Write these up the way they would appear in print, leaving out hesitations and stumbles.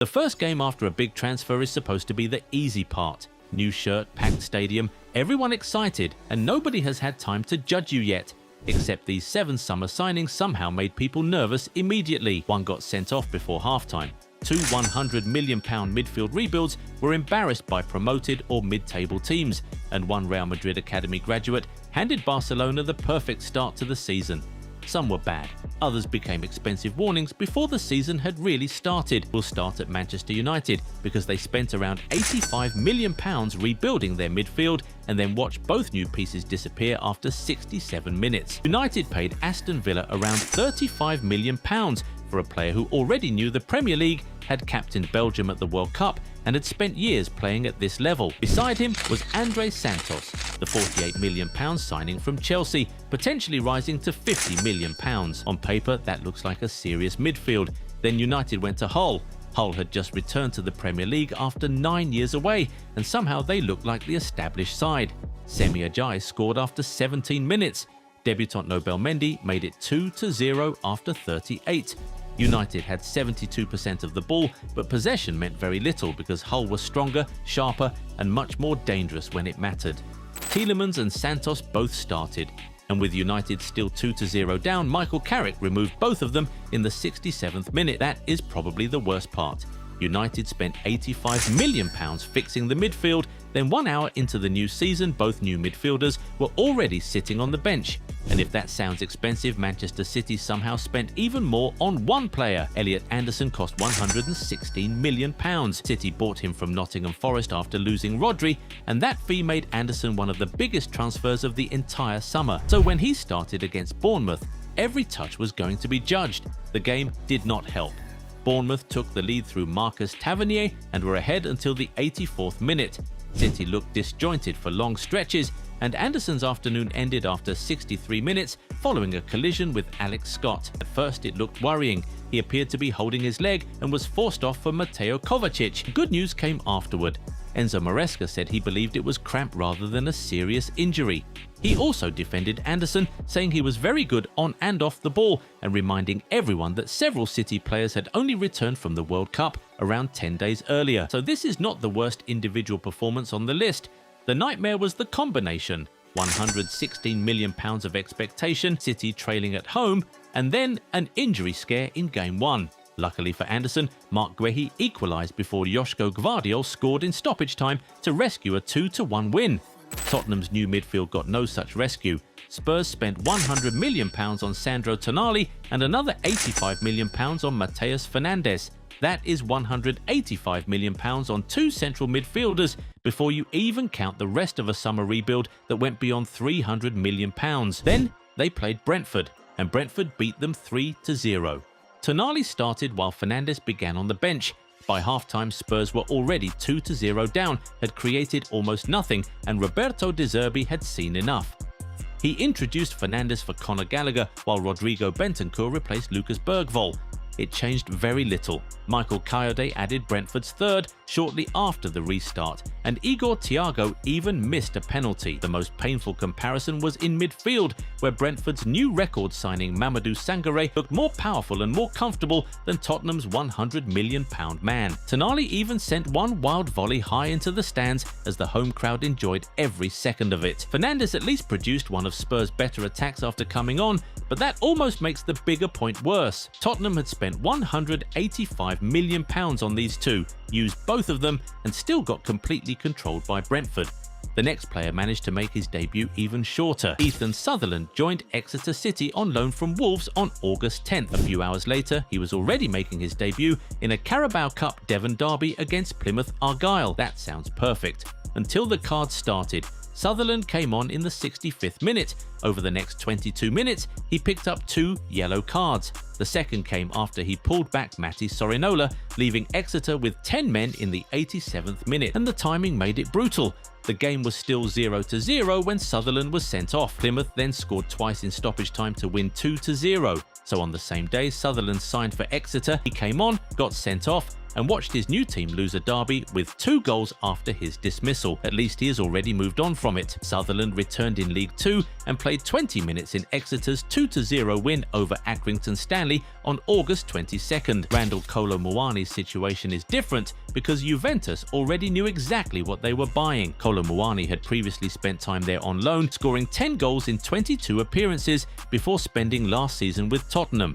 The first game after a big transfer is supposed to be the easy part. New shirt, packed stadium, everyone excited, and nobody has had time to judge you yet. Except these 7 summer signings somehow made people nervous immediately. One got sent off before halftime. 2 £100 million midfield rebuilds were embarrassed by promoted or mid-table teams, and one Real Madrid academy graduate handed Barcelona the perfect start to the season. Some were bad, others became expensive warnings before the season had really started. We'll start at Manchester United because they spent around £85 million rebuilding their midfield and then watched both new pieces disappear after 67 minutes. United paid Aston Villa around £35 million for a player who already knew the Premier League, had captained Belgium at the World Cup and had spent years playing at this level. Beside him was Andrey Santos, the £48 million signing from Chelsea, potentially rising to £50 million. On paper, that looks like a serious midfield. Then United went to Hull. Hull had just returned to the Premier League after 9 years away, and somehow they looked like the established side. Semi Ajayi scored after 17 minutes. Debutant Nobel Mendy made it 2-0 after 38. United had 72% of the ball, but possession meant very little because Hull was stronger, sharper, and much more dangerous when it mattered. Tielemans and Santos both started, and with United still 2-0 down, Michael Carrick removed both of them in the 67th minute. That is probably the worst part. United spent £85 million fixing the midfield, then 1 hour into the new season, both new midfielders were already sitting on the bench. And if that sounds expensive, Manchester City somehow spent even more on one player. Elliot Anderson cost £116 million. City bought him from Nottingham Forest after losing Rodri, and that fee made Anderson one of the biggest transfers of the entire summer. So when he started against Bournemouth, every touch was going to be judged. The game did not help. Bournemouth took the lead through Marcus Tavernier and were ahead until the 84th minute. City looked disjointed for long stretches, and Anderson's afternoon ended after 63 minutes following a collision with Alex Scott. At first it looked worrying. He appeared to be holding his leg and was forced off for Mateo Kovacic. Good news came afterward. Enzo Maresca said he believed it was cramp rather than a serious injury. He also defended Anderson, saying he was very good on and off the ball and reminding everyone that several City players had only returned from the World Cup around 10 days earlier. So this is not the worst individual performance on the list. The nightmare was the combination. £116 million of expectation, City trailing at home, and then an injury scare in Game 1. Luckily for Anderson, Marc Guehi equalised before Joško Gvardiol scored in stoppage time to rescue a 2-1 win. Tottenham's new midfield got no such rescue. Spurs spent £100 million on Sandro Tonali and another £85 million on Mateus Fernandes. That is £185 million on 2 central midfielders before you even count the rest of a summer rebuild that went beyond £300 million. Then they played Brentford, and Brentford beat them 3-0. Tonali started while Fernandes began on the bench. By halftime, Spurs were already 2-0 down, had created almost nothing, and Roberto De Zerbi had seen enough. He introduced Fernandes for Conor Gallagher while Rodrigo Bentancur replaced Lucas Bergvall. It changed very little. Michael Kayode added Brentford's third shortly after the restart, and Igor Thiago even missed a penalty. The most painful comparison was in midfield, where Brentford's new record signing Mamadou Sangaré looked more powerful and more comfortable than Tottenham's £100 million man. Tonali even sent one wild volley high into the stands as the home crowd enjoyed every second of it. Fernandes at least produced one of Spurs' better attacks after coming on, but that almost makes the bigger point worse. Tottenham had spent £185 million on these two, used both of them, and still got completely controlled by Brentford. The next player managed to make his debut even shorter. Ethan Sutherland joined Exeter City on loan from Wolves on August 10th. A few hours later, he was already making his debut in a Carabao Cup Devon derby against Plymouth Argyle. That sounds perfect. Until the cards started. Sutherland came on in the 65th minute. Over the next 22 minutes, he picked up 2 yellow cards. The second came after he pulled back Matti Sorinola, leaving Exeter with 10 men in the 87th minute, and the timing made it brutal. The game was still 0-0 when Sutherland was sent off. Plymouth then scored twice in stoppage time to win 2-0. So on the same day Sutherland signed for Exeter, he came on, got sent off, and watched his new team lose a derby with 2 goals after his dismissal. At least he has already moved on from it. Sutherland returned in League 2 and played 20 minutes in Exeter's 2-0 win over Accrington Stanley on August 22nd. Randall Kolo Mouani's situation is different because Juventus already knew exactly what they were buying. Kolo Mouani had previously spent time there on loan, scoring 10 goals in 22 appearances before spending last season with Tottenham.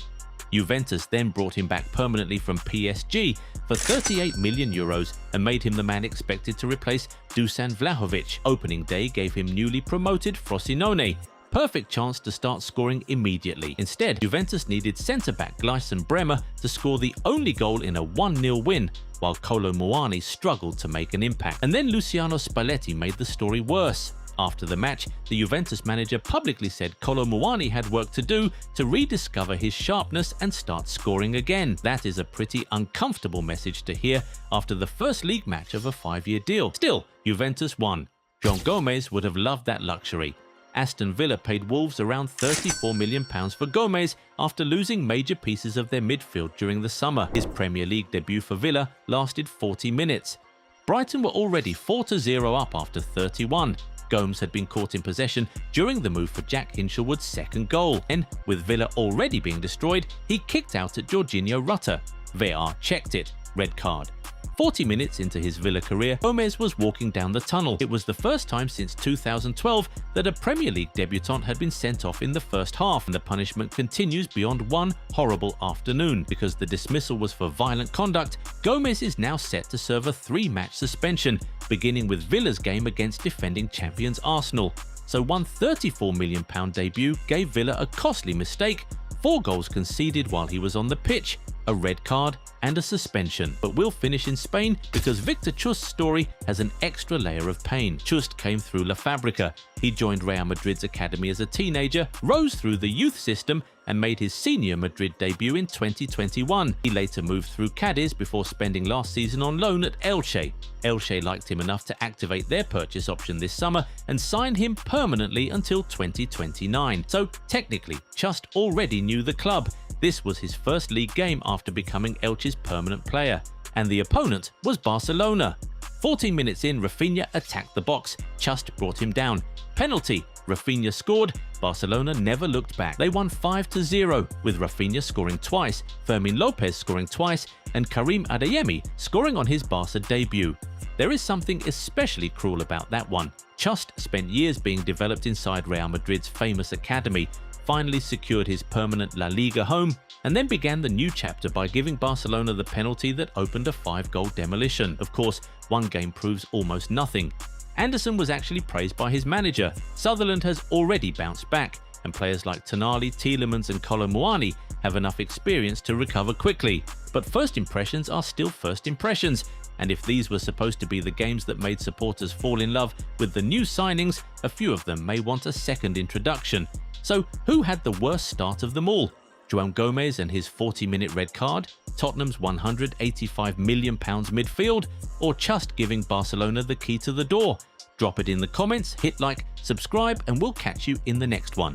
Juventus then brought him back permanently from PSG for €38 million and made him the man expected to replace Dusan Vlahovic. Opening day gave him newly promoted Frosinone. Perfect chance to start scoring immediately. Instead, Juventus needed centre-back Gleison Bremer to score the only goal in a 1-0 win, while Kolo Mouani struggled to make an impact. And then Luciano Spalletti made the story worse. After the match, the Juventus manager publicly said Kolo Mouani had work to do to rediscover his sharpness and start scoring again. That is a pretty uncomfortable message to hear after the first league match of a 5-year deal. Still, Juventus won. Joao Gomes would have loved that luxury. Aston Villa paid Wolves around £34 million for Gomes after losing major pieces of their midfield during the summer. His Premier League debut for Villa lasted 40 minutes. Brighton were already 4-0 up after 31. Gomes had been caught in possession during the move for Jack Hinshelwood's second goal. And with Villa already being destroyed, he kicked out at Jorginho Rutter. VAR checked it. Red card. 40 minutes into his Villa career, Gomes was walking down the tunnel. It was the first time since 2012 that a Premier League debutant had been sent off in the first half, and the punishment continues beyond one horrible afternoon. Because the dismissal was for violent conduct, Gomes is now set to serve a 3-match suspension, beginning with Villa's game against defending champions Arsenal. So one £34 million debut gave Villa a costly mistake, 4 goals conceded while he was on the pitch, a red card and a suspension. But we'll finish in Spain because Victor Chust's story has an extra layer of pain. Chust came through La Fábrica. He joined Real Madrid's academy as a teenager, rose through the youth system and made his senior Madrid debut in 2021. He later moved through Cadiz before spending last season on loan at Elche. Elche liked him enough to activate their purchase option this summer and sign him permanently until 2029. So technically, Chust already knew the club. This was his first league game after becoming Elche's permanent player, and the opponent was Barcelona. 14 minutes in, Rafinha attacked the box. Chust brought him down. Penalty. Rafinha scored. Barcelona never looked back. They won 5-0, with Rafinha scoring twice, Fermin Lopez scoring twice, and Karim Adeyemi scoring on his Barca debut. There is something especially cruel about that one. Chust spent years being developed inside Real Madrid's famous academy, finally secured his permanent La Liga home, and then began the new chapter by giving Barcelona the penalty that opened a 5-goal demolition. Of course, one game proves almost nothing. Anderson was actually praised by his manager. Sutherland has already bounced back, and players like Tonali, Tielemans and Kolo Mouani have enough experience to recover quickly. But first impressions are still first impressions, and if these were supposed to be the games that made supporters fall in love with the new signings, a few of them may want a second introduction. So who had the worst start of them all? Joao Gomes and his 40-minute red card, Tottenham's £185 million midfield, or Chust giving Barcelona the key to the door? Drop it in the comments, hit like, subscribe, and we'll catch you in the next one.